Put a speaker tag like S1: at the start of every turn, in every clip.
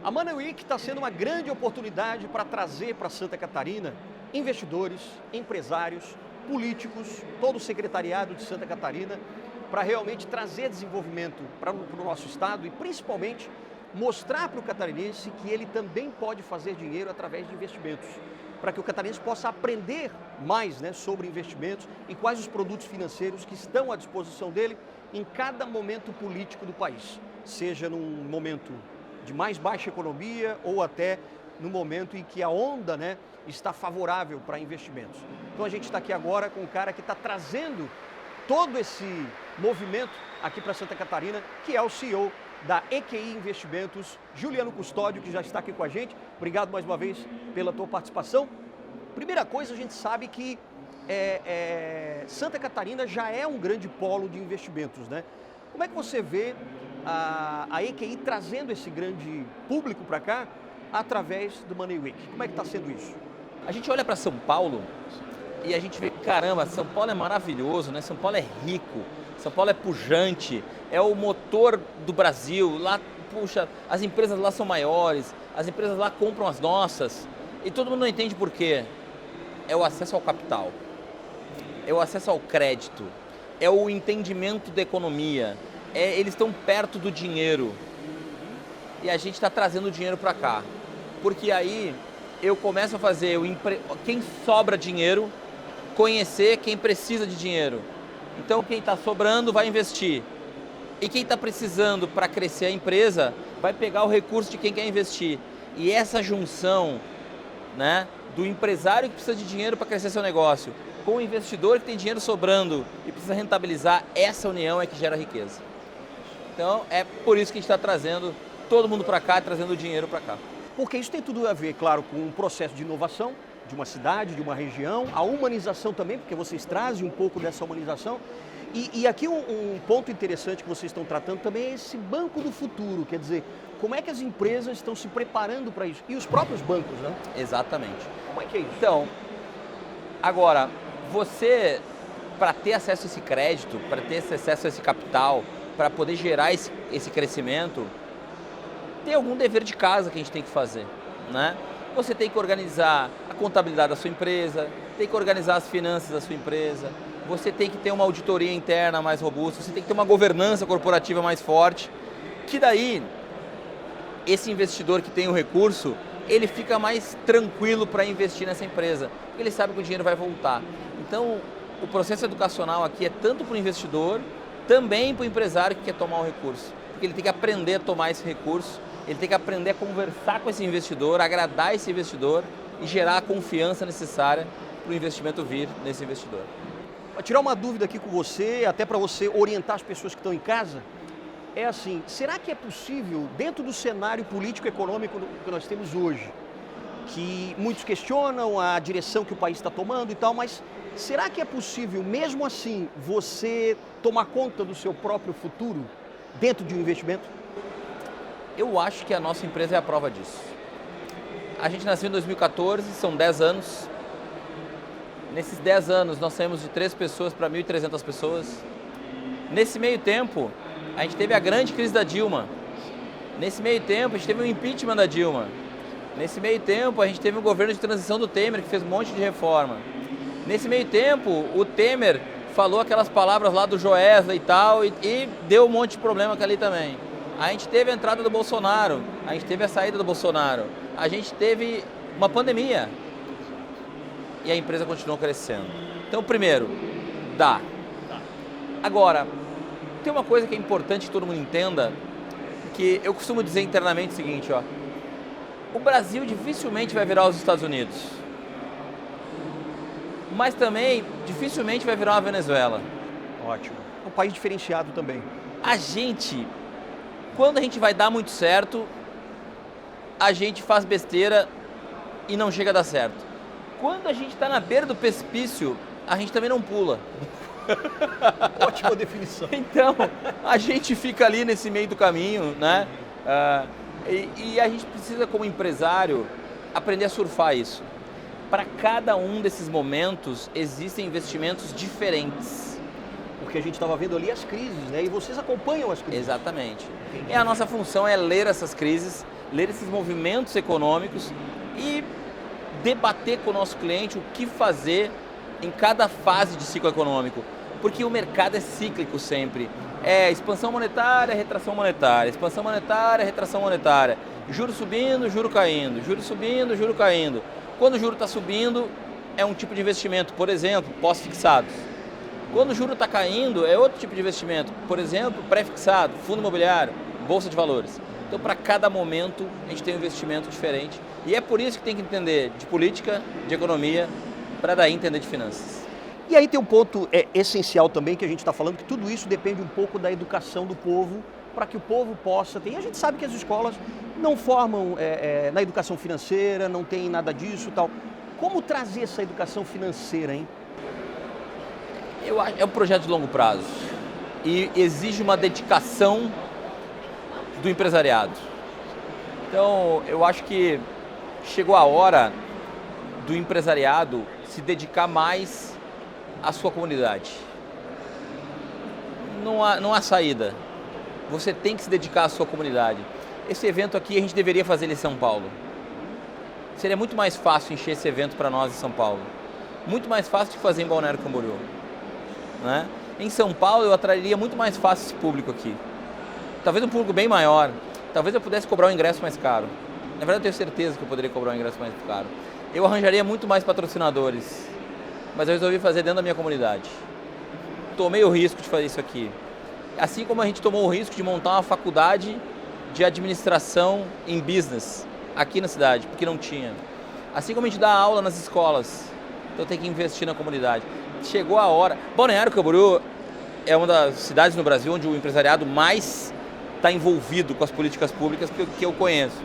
S1: A Money Week está sendo uma grande oportunidade para trazer para Santa Catarina investidores, empresários, políticos, todo o secretariado de Santa Catarina, para realmente trazer desenvolvimento para o nosso estado e principalmente mostrar para o catarinense que ele também pode fazer dinheiro através de investimentos, para que o catarinense possa aprender mais sobre investimentos e quais os produtos financeiros que estão à disposição dele em cada momento político do país, seja num momento de mais baixa economia ou até no momento em que a onda está favorável para investimentos. Então a gente está aqui agora com um cara que está trazendo todo esse movimento aqui para Santa Catarina, que é o CEO da EQI Investimentos, Juliano Custódio, que já está aqui com a gente. Obrigado mais uma vez pela tua participação. Primeira coisa, a gente sabe que Santa Catarina já é um grande polo de investimentos, né? Como é que você vê a EQI trazendo esse grande público para cá através do Money Week? Como é que está sendo isso?
S2: A gente olha para São Paulo e a gente vê, caramba, São Paulo é maravilhoso, né? São Paulo é rico, São Paulo é pujante, é o motor do Brasil. Lá, puxa, as empresas lá são maiores, as empresas lá compram as nossas e todo mundo não entende por quê. É o acesso ao capital, é o acesso ao crédito, é o entendimento da economia, eles estão perto do dinheiro e a gente está trazendo o dinheiro para cá, porque aí eu começo a fazer quem sobra dinheiro, conhecer quem precisa de dinheiro. Então quem está sobrando vai investir e quem está precisando para crescer a empresa vai pegar o recurso de quem quer investir. E essa junção, do empresário que precisa de dinheiro para crescer seu negócio com o investidor que tem dinheiro sobrando e precisa rentabilizar, essa união é que gera riqueza. Então é por isso que a gente está trazendo todo mundo para cá, trazendo o dinheiro para cá.
S1: Porque isso tem tudo a ver, claro, com um processo de inovação de uma cidade, de uma região, a humanização também, porque vocês trazem um pouco dessa humanização. E aqui um ponto interessante que vocês estão tratando também é esse banco do futuro, quer dizer, como é que as empresas estão se preparando para isso? E os próprios bancos, né?
S2: Exatamente.
S1: Como é que é isso?
S2: Então, agora, você, para ter acesso a esse crédito, para ter acesso a esse capital, para poder gerar esse crescimento, tem algum dever de casa que a gente tem que fazer, né? Você tem que organizar a contabilidade da sua empresa, tem que organizar as finanças da sua empresa, você tem que ter uma auditoria interna mais robusta, você tem que ter uma governança corporativa mais forte, que daí esse investidor que tem o recurso, ele fica mais tranquilo para investir nessa empresa, porque ele sabe que o dinheiro vai voltar. Então, o processo educacional aqui é tanto para o investidor, também para o empresário que quer tomar o recurso, porque ele tem que aprender a tomar esse recurso, ele tem que aprender a conversar com esse investidor, agradar esse investidor e gerar a confiança necessária para o investimento vir nesse investidor.
S1: Vou tirar uma dúvida aqui com você, até para você orientar as pessoas que estão em casa. É assim, será que é possível, dentro do cenário político-econômico que nós temos hoje, que muitos questionam a direção que o país está tomando e tal, mas será que é possível, mesmo assim, você tomar conta do seu próprio futuro dentro de um investimento?
S2: Eu acho que a nossa empresa é a prova disso. A gente nasceu em 2014, são 10 anos. Nesses 10 anos, nós saímos de 3 pessoas para 1.300 pessoas. Nesse meio tempo, a gente teve a grande crise da Dilma. Nesse meio tempo, a gente teve o impeachment da Dilma. Nesse meio tempo, a gente teve o governo de transição do Temer, que fez um monte de reforma. Nesse meio tempo, o Temer falou aquelas palavras lá do Joesley e tal, e deu um monte de problema ali também. A gente teve a entrada do Bolsonaro, a gente teve a saída do Bolsonaro, a gente teve uma pandemia e a empresa continuou crescendo. Então, primeiro, dá. Agora, tem uma coisa que é importante que todo mundo entenda, que eu costumo dizer internamente o seguinte, o Brasil dificilmente vai virar os Estados Unidos, mas também dificilmente vai virar uma Venezuela.
S1: Ótimo. É um país diferenciado também.
S2: Quando a gente vai dar muito certo, a gente faz besteira e não chega a dar certo. Quando a gente está na beira do precipício, a gente também não pula.
S1: Ótima definição.
S2: Então, a gente fica ali nesse meio do caminho, né? E a gente precisa, como empresário, aprender a surfar isso. Para cada um desses momentos, existem investimentos diferentes.
S1: Porque a gente estava vendo ali as crises, né? E vocês acompanham as crises.
S2: Exatamente. E a nossa função é ler essas crises ler esses movimentos econômicos e debater com o nosso cliente o que fazer em cada fase de ciclo econômico, porque o mercado é cíclico sempre. É expansão monetária, retração monetária, expansão monetária, retração monetária, juro subindo, juro caindo, juro subindo, juro caindo. Quando o juro está subindo, é um tipo de investimento, por exemplo, pós-fixados. Quando o juro está caindo, é outro tipo de investimento, por exemplo, pré-fixado, fundo imobiliário, bolsa de valores. Então, para cada momento, a gente tem um investimento diferente. E é por isso que tem que entender de política, de economia, para daí entender de finanças.
S1: E aí tem um ponto essencial também que a gente está falando, que tudo isso depende um pouco da educação do povo, para que o povo possa ter. E a gente sabe que as escolas não formam na educação financeira, não tem nada disso e tal. Como trazer essa educação financeira, hein?
S2: É um projeto de longo prazo e exige uma dedicação do empresariado. Então, eu acho que chegou a hora do empresariado se dedicar mais à sua comunidade. Não há saída. Você tem que se dedicar à sua comunidade. Esse evento aqui a gente deveria fazer ele em São Paulo. Seria muito mais fácil encher esse evento para nós em São Paulo. Muito mais fácil de fazer em Balneário Camboriú. Né? Em São Paulo eu atrairia muito mais fácil esse público aqui. Talvez um público bem maior. Talvez eu pudesse cobrar um ingresso mais caro. Na verdade eu tenho certeza que eu poderia cobrar um ingresso mais caro. Eu arranjaria muito mais patrocinadores. Mas eu resolvi fazer dentro da minha comunidade. Tomei o risco de fazer isso aqui. Assim como a gente tomou o risco de montar uma faculdade de administração em business aqui na cidade, porque não tinha. Assim como a gente dá aula nas escolas, então tem que investir na comunidade. Chegou a hora. Balneário Camboriú é uma das cidades no Brasil onde o empresariado mais está envolvido com as políticas públicas que eu conheço.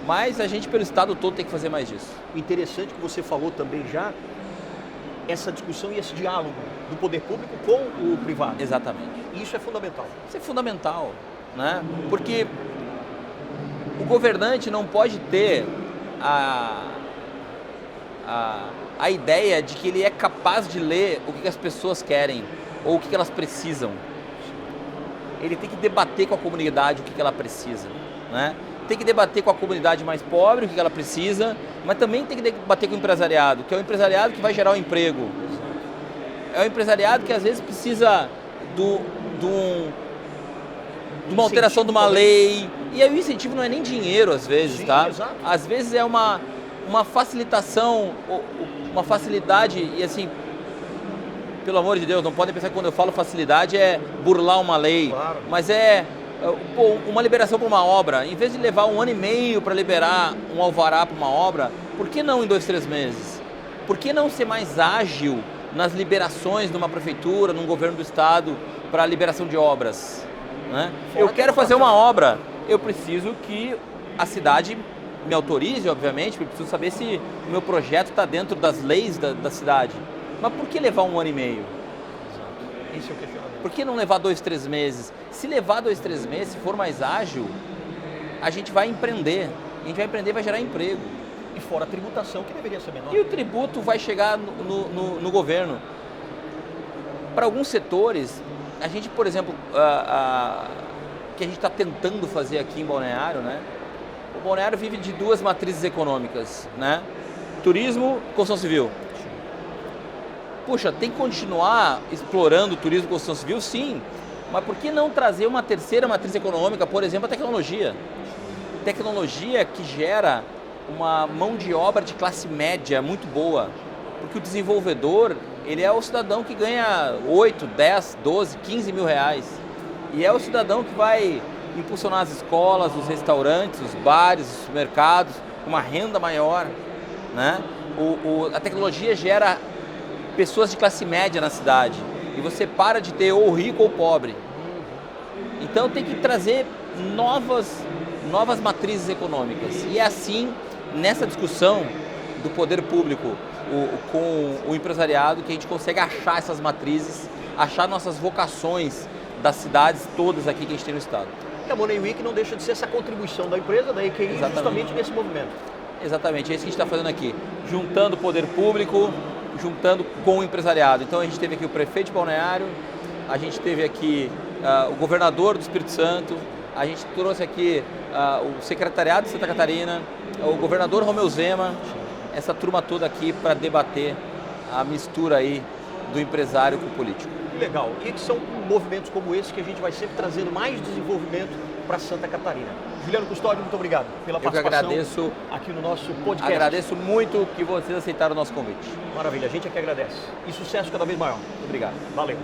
S2: Mas a gente, pelo estado todo, tem que fazer mais disso.
S1: O interessante que você falou também já, essa discussão e esse diálogo do poder público com o privado.
S2: Exatamente.
S1: E isso é fundamental.
S2: Isso é fundamental, né? Porque o governante não pode ter a ideia de que ele é capaz de ler o que as pessoas querem ou o que elas precisam. Ele tem que debater com a comunidade o que ela precisa, né? Tem que debater com a comunidade mais pobre o que ela precisa, mas também tem que debater com o empresariado, que é o empresariado que vai gerar o emprego. É o empresariado que às vezes precisa de uma alteração de uma lei. E aí o incentivo não é nem dinheiro às vezes, tá?
S1: Exato.
S2: Às vezes é uma facilitação, uma facilidade, e assim, pelo amor de Deus, não podem pensar que quando eu falo facilidade é burlar uma lei,
S1: Claro.
S2: mas é uma liberação para uma obra. Em vez de levar 1 ano e meio para liberar um alvará para uma obra, por que não em 2, 3 meses? Por que não ser mais ágil nas liberações de uma prefeitura, num governo do estado, para a liberação de obras? Né? Eu quero fazer uma obra, eu preciso que a cidade me autorize, obviamente, eu preciso saber se o meu projeto está dentro das leis da cidade. Mas por que levar 1 ano e meio?
S1: Esse é o questionamento.
S2: Por que não levar 2, 3 meses? Se levar 2, 3 meses, se for mais ágil, a gente vai empreender. A gente vai empreender e vai gerar emprego.
S1: E fora a tributação, que deveria ser menor.
S2: E o tributo vai chegar no governo. Para alguns setores, a gente, por exemplo, que a gente está tentando fazer aqui em Balneário, né? O Balneário vive de 2 matrizes econômicas, né? Turismo, construção civil. Puxa, tem que continuar explorando o turismo e construção civil? Sim. Mas por que não trazer uma terceira matriz econômica, por exemplo, a tecnologia? Tecnologia que gera uma mão de obra de classe média muito boa. Porque o desenvolvedor, ele é o cidadão que ganha 8, 10, 12, 15 mil reais. E é o cidadão que vai impulsionar as escolas, os restaurantes, os bares, os supermercados, com uma renda maior, né? A tecnologia gera pessoas de classe média na cidade. E você para de ter ou rico ou pobre. Então tem que trazer novas matrizes econômicas. E é assim, nessa discussão do poder público com o empresariado, que a gente consegue achar essas matrizes, achar nossas vocações das cidades todas aqui que a gente tem no estado.
S1: E a Money Week não deixa de ser essa contribuição da empresa, da EQI, justamente nesse movimento.
S2: Exatamente, é isso que a gente está fazendo aqui. Juntando o poder público, juntando com o empresariado. Então a gente teve aqui o prefeito de Balneário, a gente teve aqui o governador do Espírito Santo, A gente trouxe aqui o secretariado de Santa Catarina, o governador Romeu Zema, essa turma toda aqui para debater a mistura aí do empresário com o político.
S1: Legal. E que são movimentos como esse que a gente vai sempre trazendo mais desenvolvimento para Santa Catarina. Juliano Custódio, muito obrigado pela participação.
S2: Eu que agradeço
S1: aqui no nosso podcast.
S2: Agradeço muito que vocês aceitaram o nosso convite.
S1: Maravilha, a gente é que agradece. E sucesso cada vez maior.
S2: Muito obrigado.
S1: Valeu.